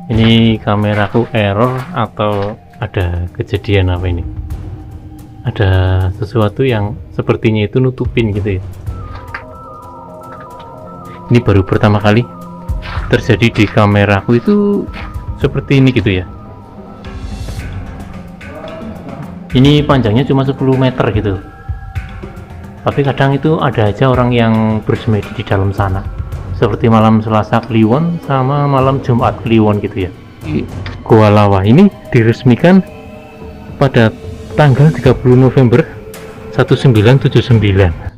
Ini kameraku error atau ada kejadian apa ini? Ada sesuatu yang sepertinya itu nutupin gitu ya. Ini baru pertama kali terjadi di kameraku itu seperti ini gitu ya. Ini panjangnya cuma 10 meter gitu. Tapi kadang itu ada aja orang yang bersemedi di dalam sana. Seperti malam Selasa Kliwon sama malam Jumat Kliwon gitu ya. Goa Lawa ini diresmikan pada tanggal 30 November 1979.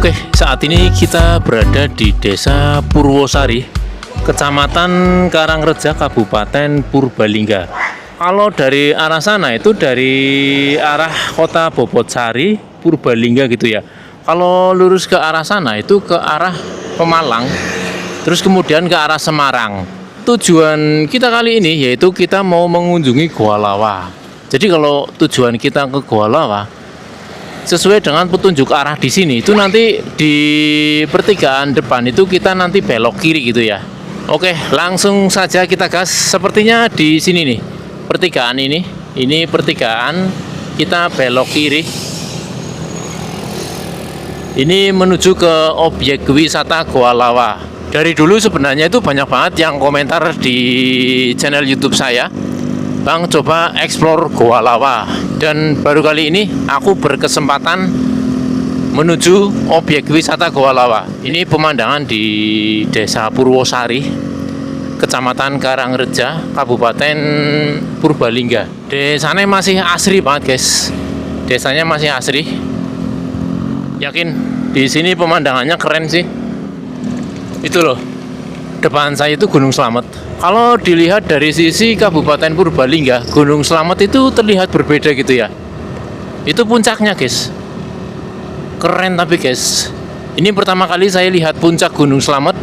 Oke, saat ini kita berada di Desa Purwosari, Kecamatan Karangreja, Kabupaten Purbalingga. Kalau dari arah sana itu dari arah Kota Bobotsari, Purbalingga gitu ya. Kalau lurus ke arah sana itu ke arah Pemalang, terus kemudian ke arah Semarang. Tujuan kita kali ini yaitu kita mau mengunjungi Goa Lawa. Jadi kalau tujuan kita ke Goa Lawa, sesuai dengan petunjuk arah di sini itu nanti di pertigaan depan itu kita nanti belok kiri gitu ya. Oke, langsung saja kita gas. Sepertinya di sini nih pertigaan ini pertigaan, kita belok kiri. Ini menuju ke objek wisata Goa Lawa. Dari dulu sebenarnya itu banyak banget yang komentar di channel YouTube saya, Bang, coba explore Goa Lawa. Dan baru kali ini aku berkesempatan menuju objek wisata Goa Lawa. Ini pemandangan di Desa Purwosari, Kecamatan Karangreja, Kabupaten Purbalingga. Desanya masih asri banget, guys. Desanya masih asri. Yakin di sini pemandangannya keren sih. Itu loh. Depan saya itu Gunung Slamet. Kalau dilihat dari sisi Kabupaten Purbalingga, Gunung Slamet itu terlihat berbeda gitu ya. Itu puncaknya, guys. Keren tapi, guys. Ini pertama kali saya lihat puncak Gunung Slamet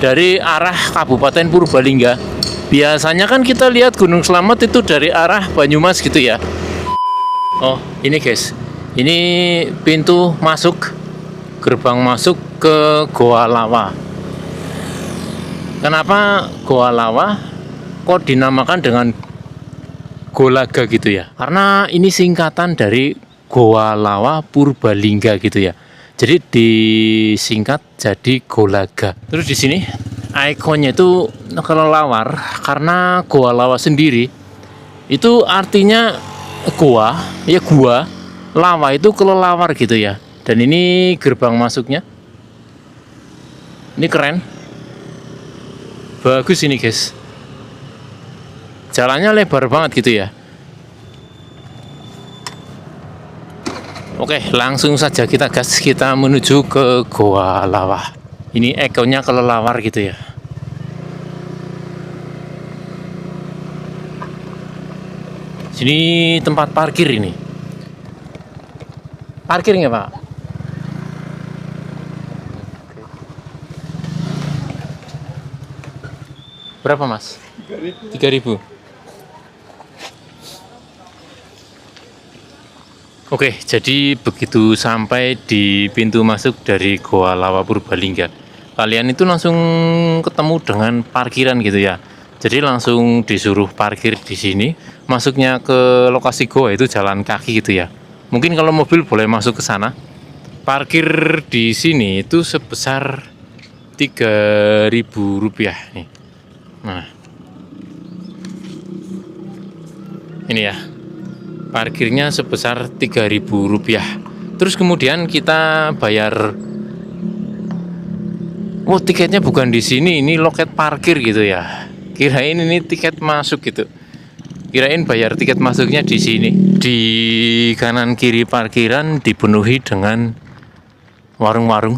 dari arah Kabupaten Purbalingga. Biasanya kan kita lihat Gunung Slamet itu dari arah Banyumas gitu ya. Oh, ini guys. Ini pintu masuk, gerbang masuk ke Goa Lawa. Kenapa Goa Lawa kok dinamakan dengan Golaga gitu ya? Karena ini singkatan dari Goa Lawa Purbalingga gitu ya. Jadi disingkat jadi Golaga. Terus di sini ikonnya itu kelelawar, karena Goa Lawa sendiri itu artinya goa, ya gua, lawa itu kelelawar gitu ya. Dan ini gerbang masuknya. Ini keren. Bagus ini, guys. Jalannya lebar banget gitu ya. Oke, langsung saja kita gas. Kita menuju ke Goa Lawa. Ini ekornya kelelawar gitu ya. Sini tempat parkir ini. Parkir nggak, Pak? Berapa, Mas? 3.000. Oke, jadi begitu sampai di pintu masuk dari Goa Lawa Purbalingga, kalian itu langsung ketemu dengan parkiran gitu ya. Jadi langsung disuruh parkir di sini. Masuknya ke lokasi goa itu jalan kaki gitu ya. Mungkin kalau mobil boleh masuk ke sana. Parkir di sini itu sebesar Rp3.000 nih. Nah, ini ya, parkirnya sebesar Rp3.000. Terus kemudian kita bayar. Oh, tiketnya bukan di sini, ini loket parkir gitu ya. Kirain ini tiket masuk gitu. Kirain bayar tiket masuknya di sini. Di kanan kiri parkiran dipenuhi dengan warung-warung.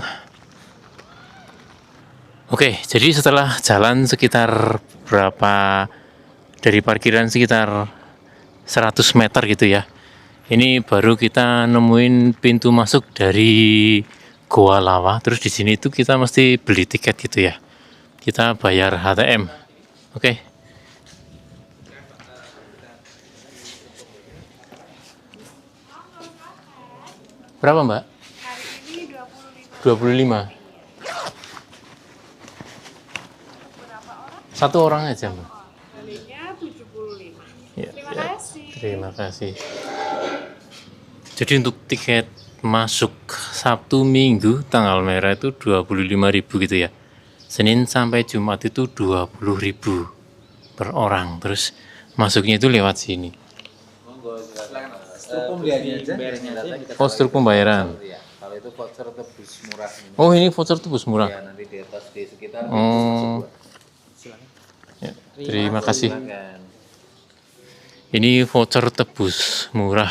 Oke, jadi setelah jalan sekitar berapa dari parkiran sekitar 100 meter gitu ya. Ini baru kita nemuin pintu masuk dari Goa Lawa. Terus di sini itu kita mesti beli tiket gitu ya. Kita bayar HTM. Oke. Berapa, Mbak? Hari ini 25. 25. Berapa orang? Satu orang aja, Mbak. Kalinya 75. Ya, Terima ya. kasih. Terima kasih. Jadi untuk tiket masuk Sabtu Minggu tanggal merah itu 25.000 gitu ya. Senin sampai Jumat itu 20.000 per orang. Terus masuknya itu lewat sini. Struktur pembayaran. Kalau itu voucher tebus murah ini. Oh, ini voucher tebus murah. Ya, nanti di atas di sekitar Oh. itu Ya, terima kasih. silakan. Ini voucher tebus murah.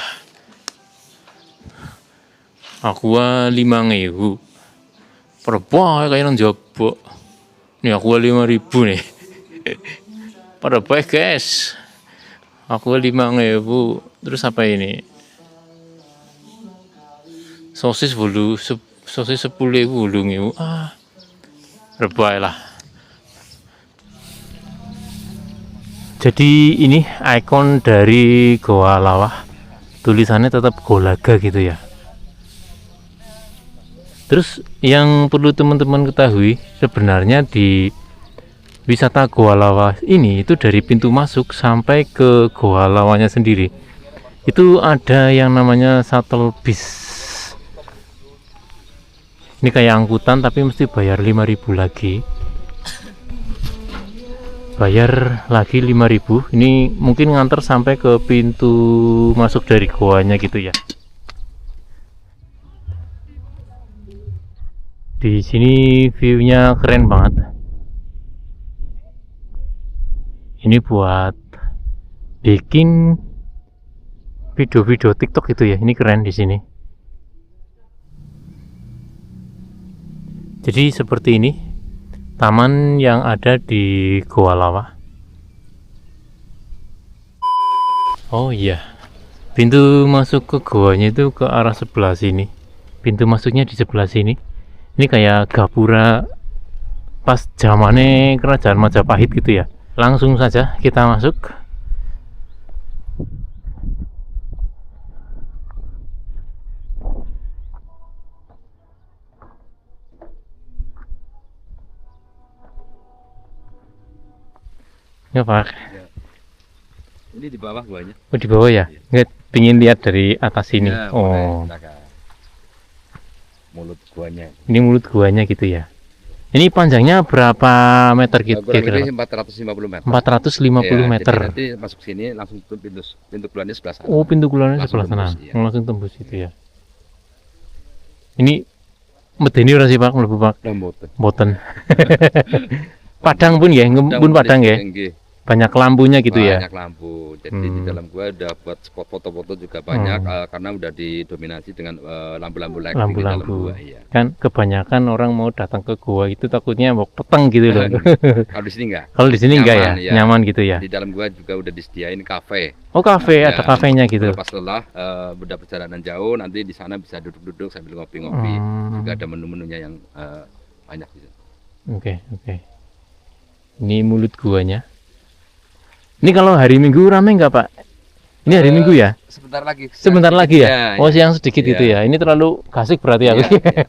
Aqua 5.000. Berapa kayak nang jabok. Ini Aqua 5.000 nih. Pada baik guys. Aqua 5.000. Terus apa ini? Sosis 10.000 8.000. Rebaik lah. Jadi ini ikon dari Goa Lawa. Tulisannya tetap Golaga gitu ya. Terus yang perlu teman-teman ketahui, sebenarnya di wisata Goa Lawa ini itu dari pintu masuk sampai ke Goa Lawanya sendiri itu ada yang namanya shuttle bis. Ini kayak angkutan tapi mesti bayar 5.000 lagi. Bayar lagi 5.000. Ini mungkin nganter sampai ke pintu masuk dari goanya gitu ya. Di sini view-nya keren banget. Ini buat bikin video-video TikTok gitu ya. Ini keren di sini. Jadi seperti ini taman yang ada di Goa Lawa. Oh iya, pintu masuk ke goanya itu ke arah sebelah sini. Pintu masuknya di sebelah sini. Ini kayak gapura pas zamannya kerajaan Majapahit gitu ya. Langsung saja kita masuk. Ya Pak. Ini di bawah guanya. Oh di bawah ya? Nggak, pingin lihat dari atas sini. Ya, Oh. boleh, silakan. Mulut guanya. Ini mulut guanya gitu ya. Ini panjangnya berapa meter gitu Kurang kira-kira? lebih 450 meter. 450 Ya, meter. Jadi nanti masuk sini langsung pintu keluarnya sebelah sana. Oh, pintu keluarnya Langsung sebelah sana. tembus, iya. Langsung tembus itu ya. Ini medeni ora sih Pak, mlebu Pak? Lamboten. Mboten. Padang pun ya, pun padang ya. Banyak lampunya gitu ya. Banyak lampu. Jadi di dalam gua ada buat spot foto-foto juga banyak karena udah didominasi dengan lampu-lampu LED di dalam Lampu-lampu. gua. Iya. Kan kebanyakan orang mau datang ke gua itu takutnya mau peteng gitu loh. Kalau di sini enggak. Kalau di sini enggak ya? Nyaman, ya. Nyaman gitu ya. Di dalam gua juga udah disediain kafe. Oh, kafe, Ya, ada kafenya gitu. Pas lelah, udah perjalanan jauh, nanti di sana bisa duduk-duduk sambil ngopi-ngopi. Juga ada menu-menunya yang banyak gitu. Oke, oke. Ini mulut guanya. Ini kalau hari Minggu rame nggak Pak? Ini hari Minggu ya? Sebentar lagi. Sebentar lagi ya? Oh, ya. siang sedikit Iya. gitu ya? Ini terlalu gasik berarti aku. Iya, iya.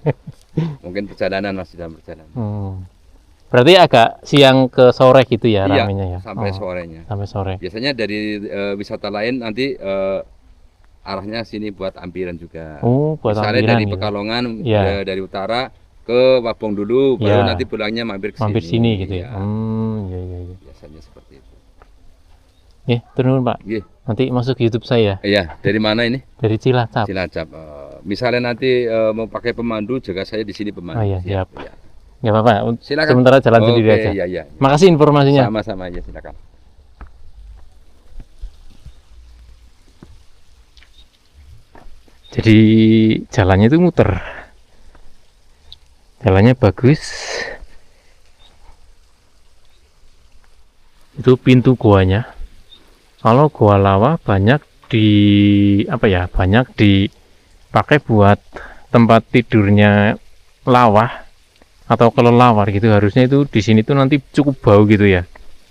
Mungkin perjalanan masih dalam perjalanan. Berarti agak siang ke sore gitu ya Iya, ramenya ya? sampai Oh, sorenya. sampai sore. Biasanya dari wisata lain nanti arahnya sini buat ampiran juga. Oh, buat Misalnya ampiran dari gitu. Pekalongan, Iya. dari utara ke Wabong dulu, baru Iya. nanti pulangnya mampir ke Mampir sini gitu ya? Iya, Iya, iya, iya. biasanya seperti itu. Ya, turun Pak. Iya. Nanti masuk YouTube saya Iya, dari mana ini? dari Cilacap. Cilacap. Misalnya nanti mau pakai pemandu, juga saya di sini pemandu. Oh iya, siap. Iya. Nggak apa-apa. Silakan. Sementara jalan Oke, sendiri aja. Iya, iya. Makasih informasinya. Sama-sama ya, silakan. Jadi jalannya itu muter. Jalannya bagus. Itu pintu goanya. Kalau Goa Lawa banyak banyak dipakai buat tempat tidurnya lawah atau kelelawar gitu, harusnya itu di sini tuh nanti cukup bau gitu ya,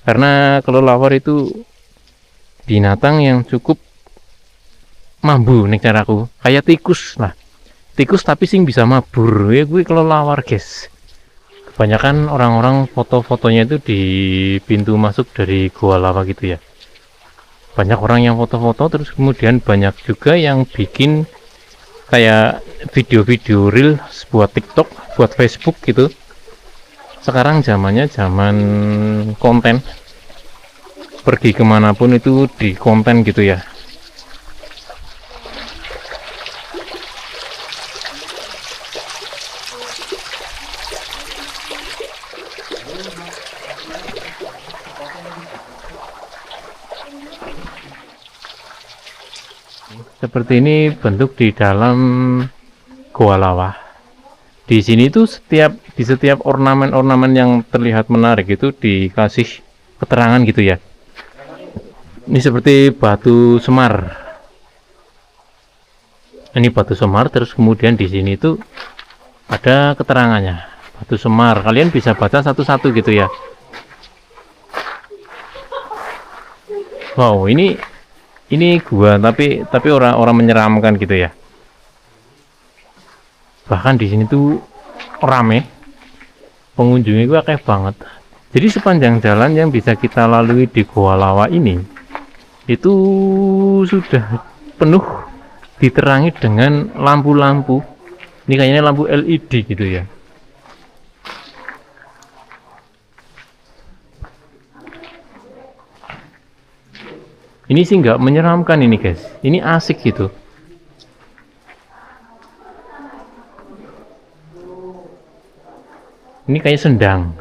karena kelelawar itu binatang yang cukup mambu nih caraku, kayak tikus lah, tikus tapi sing bisa mabur ya, gue kelelawar guys. Kebanyakan orang-orang foto-fotonya itu di pintu masuk dari Gua Lawa gitu ya, banyak orang yang foto-foto, terus kemudian banyak juga yang bikin kayak video-video real buat TikTok, buat Facebook gitu. Sekarang zamannya zaman konten, pergi kemanapun itu di konten gitu ya. Seperti ini bentuk di dalam Gua Lawa. Di sini tuh di setiap ornamen-ornamen yang terlihat menarik itu dikasih keterangan gitu ya. Ini seperti batu semar. Ini batu semar, terus kemudian di sini tuh ada keterangannya. Batu semar. Kalian bisa baca satu-satu gitu ya. Wow, ini gua tapi orang menyeramkan gitu ya. Bahkan di sini tuh rame, pengunjungnya gue akeh banget. Jadi sepanjang jalan yang bisa kita lalui di Gua Lawa ini itu sudah penuh diterangi dengan lampu-lampu. Ini kayaknya lampu LED gitu ya. Ini sih nggak menyeramkan ini guys, ini asik gitu. Ini kayak sendang,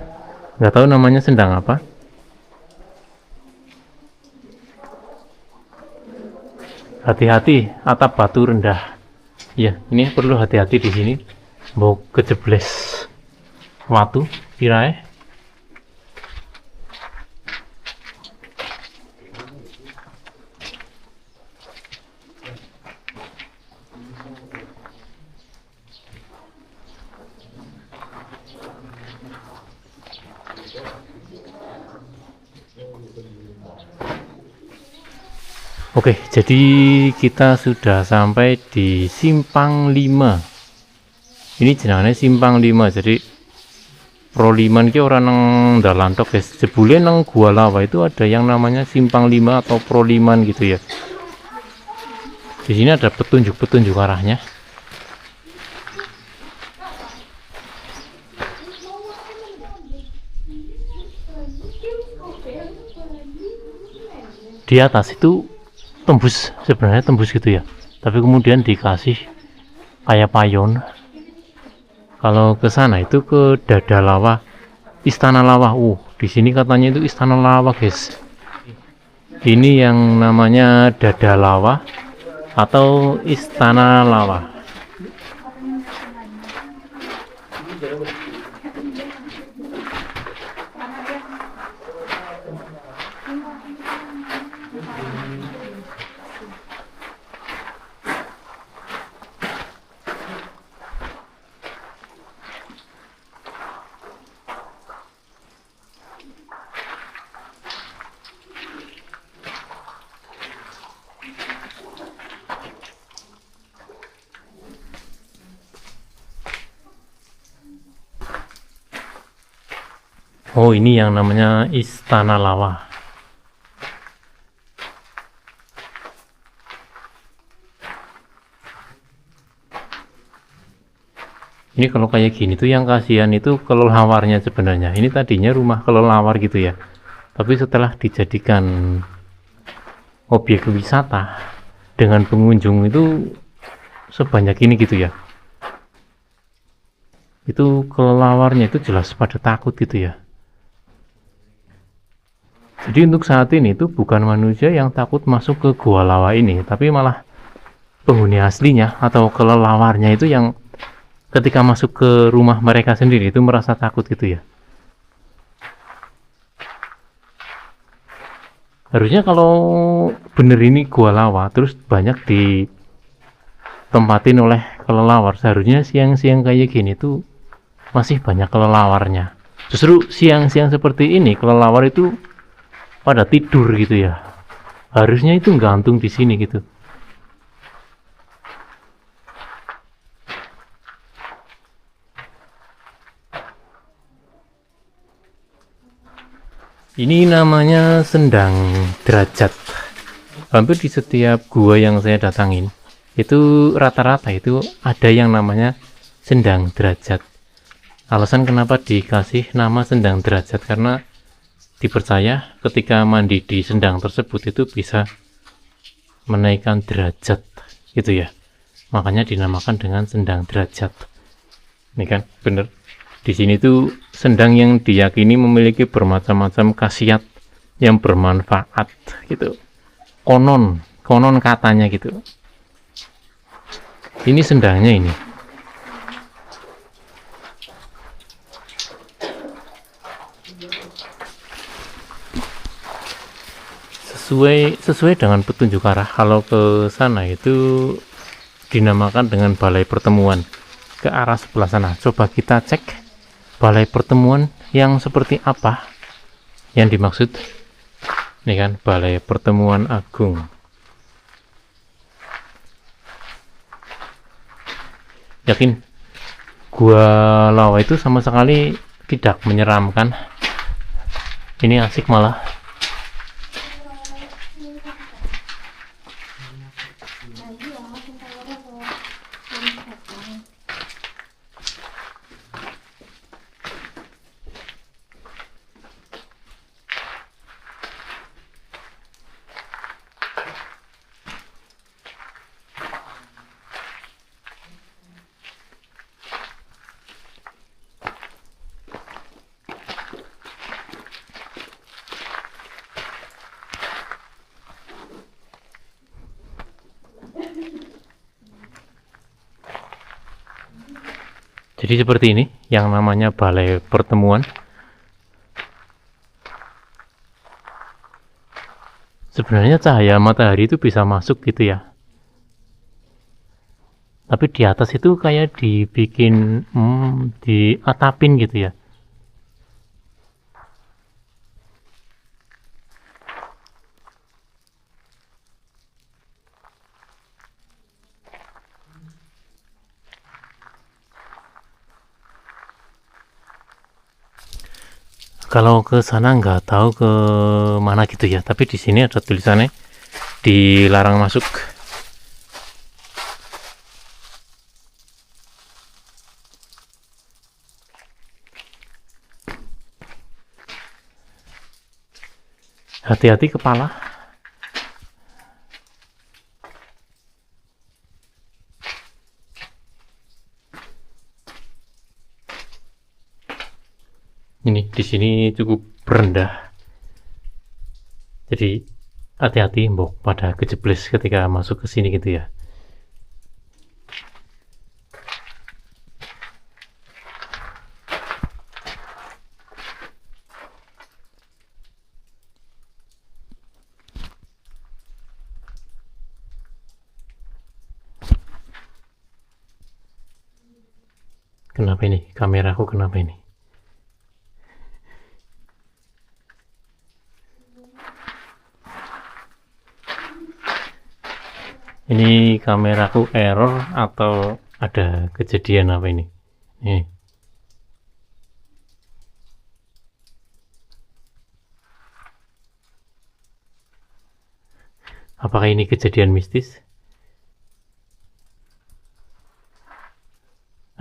nggak tahu namanya sendang apa. Hati-hati, atap batu rendah. Ya, ini perlu hati-hati di sini. Mau kejebles watu, kirae. Oke, jadi kita sudah sampai di Simpang 5. Ini jenenge Simpang 5. Jadi Proliman ki ora nang dalan tok, guys. Jebule nang Gua Lawa itu ada yang namanya Simpang 5 atau Proliman gitu ya. Di sini ada petunjuk-petunjuk arahnya. Di atas itu tembus, sebenarnya tembus gitu ya, tapi kemudian dikasih kayak payon. Kalau ke sana itu ke Dada Lawa, Istana Lawa. Di sini katanya itu Istana Lawa guys. Ini yang namanya Dada Lawa atau Istana Lawa. Oh, ini yang namanya Istana Lawa. Ini kalau kayak gini tuh yang kasihan itu kelelawarnya sebenarnya. Ini tadinya rumah kelelawar gitu ya. Tapi setelah dijadikan objek wisata dengan pengunjung itu sebanyak ini gitu ya. Itu kelelawarnya itu jelas pada takut gitu ya. Jadi untuk saat ini itu bukan manusia yang takut masuk ke Gua Lawa ini, tapi malah penghuni aslinya atau kelelawarnya itu yang ketika masuk ke rumah mereka sendiri itu merasa takut gitu ya. Harusnya kalau bener ini Gua Lawa terus banyak ditempatin oleh kelelawar, seharusnya siang-siang kayak gini tuh masih banyak kelelawarnya. Justru siang-siang seperti ini kelelawar itu pada tidur gitu ya. Harusnya itu gantung di sini gitu. Ini namanya sendang derajat. Hampir di setiap gua yang saya datangin, itu rata-rata itu ada yang namanya sendang derajat. Alasan kenapa dikasih nama sendang derajat karena dipercaya ketika mandi di sendang tersebut itu bisa menaikkan derajat gitu ya. Makanya dinamakan dengan sendang derajat. Ini kan bener. Di sini tuh sendang yang diyakini memiliki bermacam-macam khasiat yang bermanfaat gitu. Konon katanya gitu. Ini sendangnya ini. Sesuai dengan petunjuk arah, kalau ke sana itu dinamakan dengan balai pertemuan. Ke arah sebelah sana. Coba kita cek balai pertemuan yang seperti apa yang dimaksud. Ini kan balai pertemuan agung. Yakin gua Lawa itu sama sekali tidak menyeramkan. Ini asik malah. Jadi seperti ini yang namanya balai pertemuan. Sebenarnya cahaya matahari itu bisa masuk gitu ya. Tapi di atas itu kayak dibikin diatapin gitu ya. Kalau ke sana nggak tahu ke mana gitu ya, tapi di sini ada tulisannya dilarang masuk. Hati-hati kepala. Ini di sini cukup rendah. Jadi hati-hati mbok pada kejebles ketika masuk ke sini gitu ya. Kenapa ini? Kameraku kenapa ini? Ini kameraku error atau ada kejadian apa ini? Nih. Apakah ini kejadian mistis?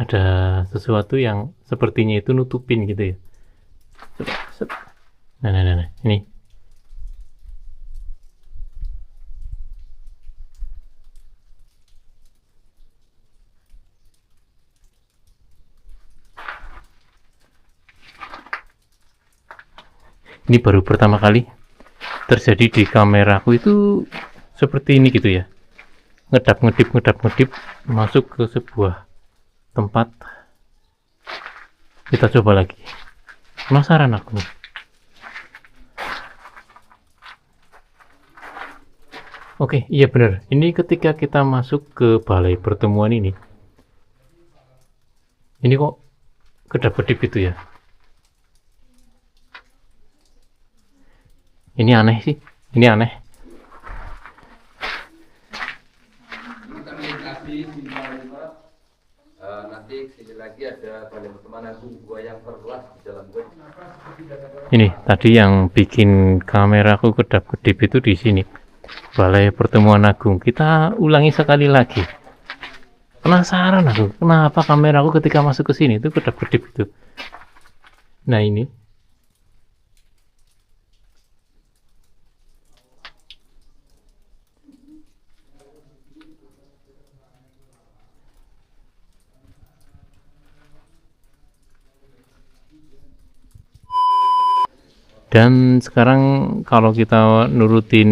Ada sesuatu yang sepertinya itu nutupin gitu ya. Nah, ini. Ini baru pertama kali terjadi di kameraku itu seperti ini gitu ya. Ngedap-ngedip masuk ke sebuah tempat. Kita coba lagi. Penasaran aku nih. Oke, iya benar. Ini ketika kita masuk ke balai pertemuan ini kok kedap-kedip itu ya. Ini aneh sih, ini aneh. Nanti sini lagi ada balai pertemanan gua yang terluas di dalam gua. Ini tadi yang bikin kameraku kedap-kedip itu di sini. Balai Pertemuan Agung. Kita ulangi sekali lagi. Penasaran aku, kenapa kameraku ketika masuk ke sini itu kedap-kedip itu. Nah, ini. Dan sekarang kalau kita nurutin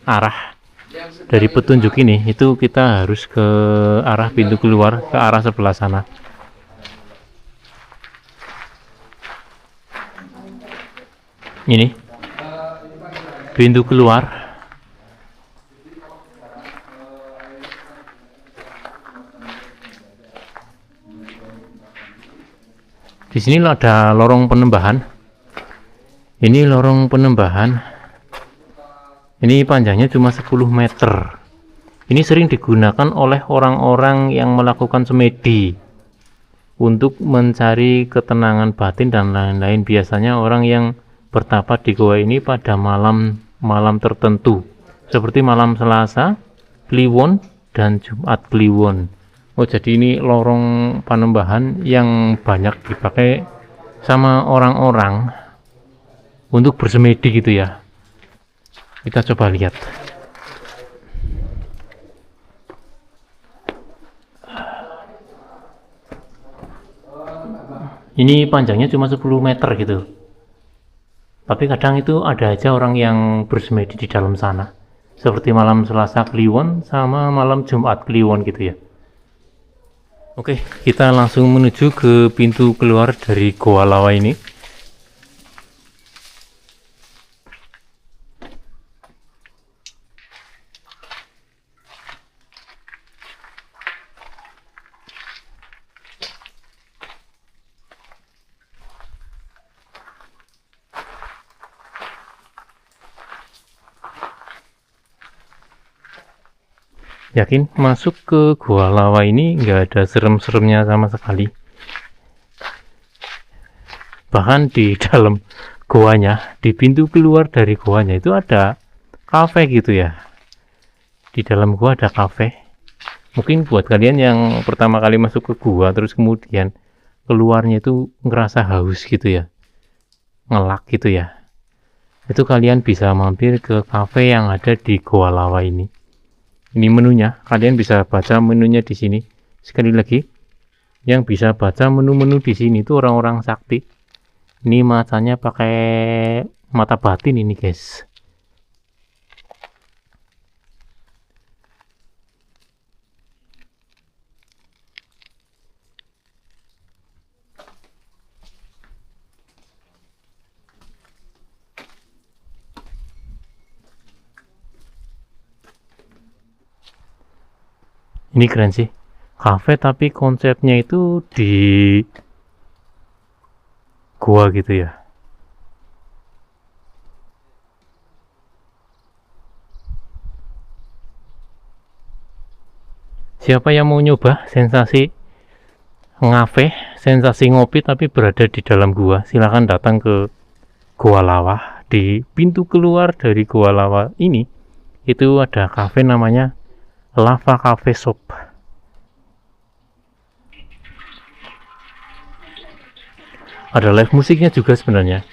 arah dari petunjuk ini, itu kita harus ke arah pintu keluar, ke arah sebelah sana. Ini pintu keluar. Di sini ada lorong penembahan. Ini lorong penembahan. Ini panjangnya cuma 10 meter. Ini sering digunakan oleh orang-orang yang melakukan semedi untuk mencari ketenangan batin dan lain-lain. Biasanya orang yang bertapa di goa ini pada malam tertentu, seperti malam Selasa, Kliwon, dan Jumat Kliwon. Oh, jadi ini lorong panembahan yang banyak dipakai sama orang-orang untuk bersemedi gitu ya. Kita coba lihat. Ini panjangnya cuma 10 meter gitu. Tapi kadang itu ada aja orang yang bersemedi di dalam sana. Seperti malam Selasa Kliwon sama malam Jumat Kliwon gitu ya. Oke, kita langsung menuju ke pintu keluar dari Goa Lawa ini. Yakin masuk ke Goa Lawa ini nggak ada serem-seremnya sama sekali. Bahkan di dalam goanya, di pintu keluar dari goanya itu ada kafe gitu ya. Di dalam gua ada kafe. Mungkin buat kalian yang pertama kali masuk ke gua terus kemudian keluarnya itu ngerasa haus gitu ya, ngelak gitu ya, itu kalian bisa mampir ke kafe yang ada di Goa Lawa ini. Ini menunya, kalian bisa baca menunya di sini. Sekali lagi, yang bisa baca menu-menu di sini itu orang-orang sakti. Ini matanya pakai mata batin ini, guys. Ini keren sih, kafe tapi konsepnya itu di gua gitu ya. Siapa yang mau nyoba sensasi ngafe, sensasi ngopi tapi berada di dalam gua, silahkan datang ke Goa Lawa. Di pintu keluar dari Goa Lawa ini, itu ada kafe namanya Lava Cafe Shop. Ada live musiknya juga sebenarnya.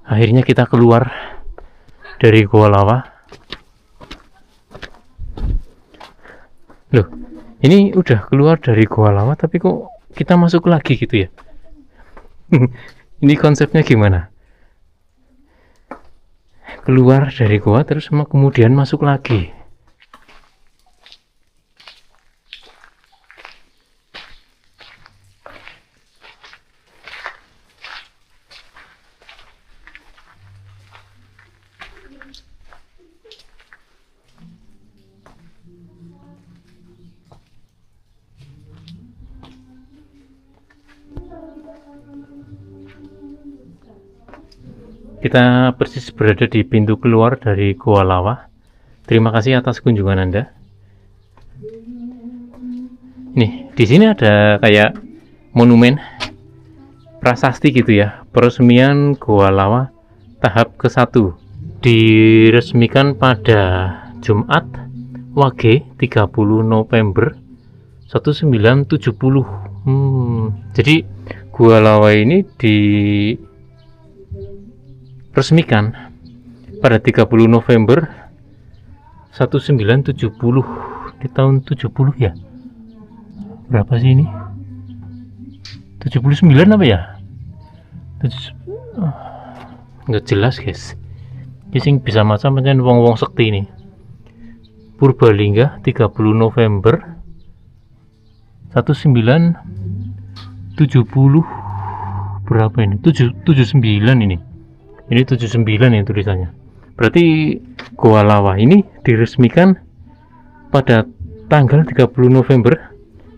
Akhirnya kita keluar dari Goa Lawa. Loh, ini udah keluar dari Goa Lawa tapi kok kita masuk lagi gitu ya. Ini konsepnya gimana? Keluar dari goa terus kemudian masuk lagi. Kita persis berada di pintu keluar dari Goa Lawa. Terima kasih atas kunjungan Anda. Nih, di sini ada kayak monumen prasasti gitu ya. Peresmian Goa Lawa tahap ke-1 diresmikan pada Jumat Wage 30 November 1970. Jadi Goa Lawa ini diresmikan pada 30 November 1970 di tahun 70 ya. Berapa sih ini? 79 apa ya? Nggak jelas guys. Ini bisa macam wong-wong sekti ini. Purbalingga 30 November 1970. Berapa ini? 79 ini. Ini 79 ya tulisannya. Berarti Goa Lawa ini diresmikan pada tanggal 30 November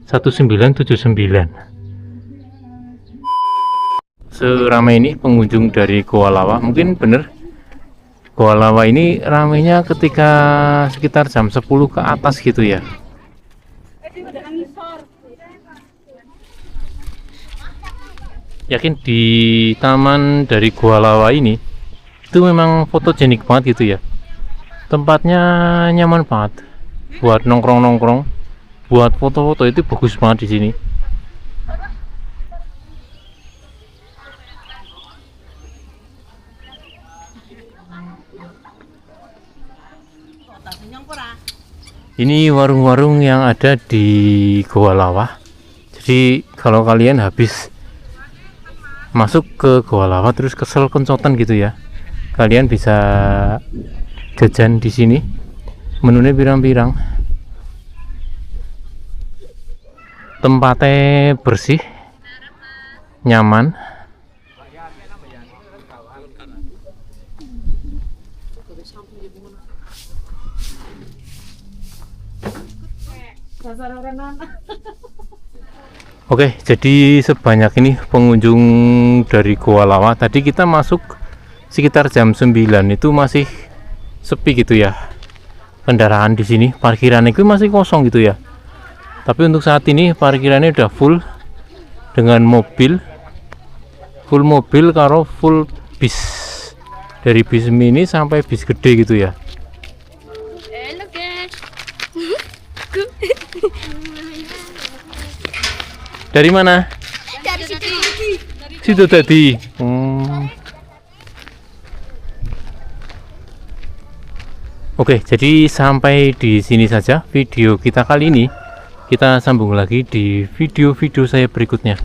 1979. Seramai ini pengunjung dari Goa Lawa, mungkin bener Goa Lawa ini ramainya ketika sekitar jam 10 ke atas gitu ya. Yakin di taman dari Goa Lawa ini itu memang fotogenik banget gitu ya. Tempatnya nyaman banget buat nongkrong-nongkrong, buat foto-foto itu bagus banget di sini. Ini warung-warung yang ada di Goa Lawa. Jadi kalau kalian habis masuk ke Goa Lawa terus kesel kencotan gitu ya, kalian bisa jajan di sini. Menunya pirang-pirang. Tempatnya bersih, nyaman. Oke, jadi sebanyak ini pengunjung dari Goa Lawa. Tadi kita masuk sekitar jam 9 itu masih sepi gitu ya. Kendaraan di sini, parkiran itu masih kosong gitu ya. Tapi untuk saat ini parkirannya udah full dengan mobil, full mobil karo full bis. Dari bis mini sampai bis gede gitu ya. Halo guys. Dari mana? Dari situ. Situ tadi. Oke, jadi sampai di sini saja video kita kali ini. Kita sambung lagi di video-video saya berikutnya.